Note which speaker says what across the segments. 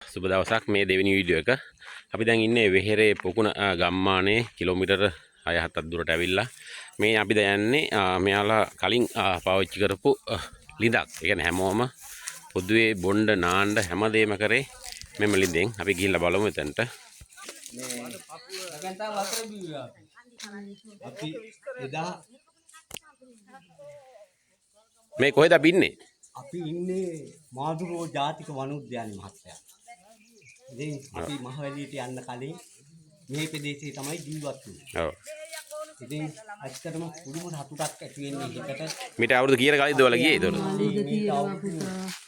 Speaker 1: සුබ දවසක් මේ දෙවෙනි වීඩියෝ එක. අපි දැන් ඉන්නේ වෙහෙරේ පොකුණ ගම්මානේ කිලෝමීටර 6-7ක් දුරට ඇවිල්ලා. මේ අපි දැන් යන්නේ මෙයාලා කලින් පාවිච්චි කරපු ලිඳක්. ඒ කියන්නේ හැමෝම පොදුවේ බොණ්ඩ නාන්න හැමදේම කරේ මෙම ලිඳෙන්. අපි ගිහිල්ලා බලමු එතනට. මේ කොහෙද අපි ඉන්නේ?
Speaker 2: අපි ඉන්නේ මාදුරෝ ජාතික වනෝද්‍යානයේ මහත්තයා. ඉතින් අපි මහවැලියට යන්න කලින් මේ ප්‍රදේශයේ තමයි ජීවත් වෙන්නේ.
Speaker 1: ඔව්.
Speaker 2: ඉතින් ඇත්තටම පුදුම සතුටක් ඇති වෙන්නේ හිතට.
Speaker 1: මිට අවුරුදු කීයක කලින්ද ඔයාලා ගියේ ඒතකොට?
Speaker 2: මේ අවුරුදු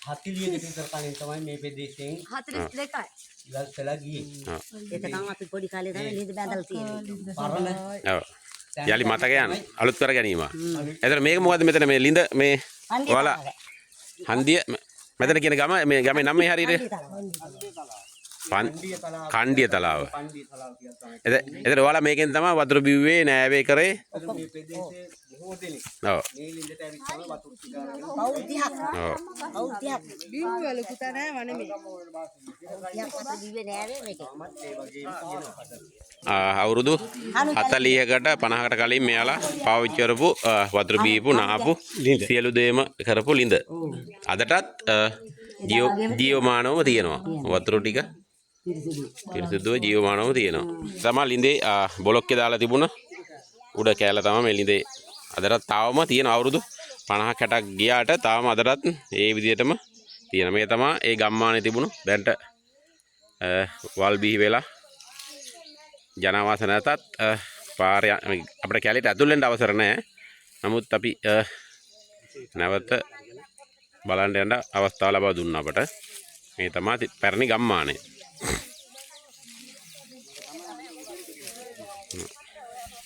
Speaker 2: 40 කට කලින් තමයි මේ ප්‍රදේශයෙන්
Speaker 3: 42යි.
Speaker 2: ඉවත්ලා ගියේ.
Speaker 3: එතකන් අපි පොඩි කාලේ තමයි ලිඳ බැඳලා තියෙන්නේ.
Speaker 2: පරණ
Speaker 1: ඔව්. යාලි මතකයන් අලුත් කර ගැනීම. එතන මේක මොකද්ද මෙතන මේ ලිඳ මේ ඔයාලා හන්දිය මෙතන කියන ගම මේ ගමේ නම මේ හරියට කණ්ඩිය තලාව.
Speaker 2: පණ්ඩිය තලාව කියලා තමයි.
Speaker 1: එතන ඔයාලා මේකෙන් තමයි වතුර බිව්වේ නෑවේ කරේ.
Speaker 2: මේ ප්‍රදේශයේ බොහෝ දෙනෙක්
Speaker 1: ඔව්.
Speaker 2: මේ ලිඳට ඇවිත් තමයි වතුර ටික අරගෙන
Speaker 1: ඔව්.
Speaker 3: බෞද්ධයක්.
Speaker 4: බිව්වල පුතා නෑ වනේ මේ.
Speaker 3: යක් වතුර දිවේ නෑවේ මේකේ.
Speaker 2: ඒ වගේම කියනවා.
Speaker 1: අවුරුදු 40කට 50කට කලින් මෙයාලා පාවිච්චි කරපු වතුර බීපු නාපු සියලු දේම කරපු ලිඳ. අදටත් ජීවමානවම තියෙනවා. වතුර ටික පිරිසිදුව ජීවමානවම තියෙනවා. තමයි ලිඳේ බොලොක්කේ දාලා තිබුණ උඩ කෑල්ල තමයි මේ ලිඳේ අදටත් තාවම තියෙන අවුරුදු 50 60ක් ගියාට තාම අදටත් ඒ විදිහටම තියෙන. මේ තමයි ඒ ගම්මානේ තිබුණු දැන්ට වල් බිහි වෙලා ජනවාස නැතත් පාර අපිට කැලේට ඇතුල් වෙන්න අවසර නැහැ. නමුත් අපි නැවත බලන්න යන අවස්ථාව ලබා දුන්නා අපට. මේ තමයි පැරණි ගම්මානේ.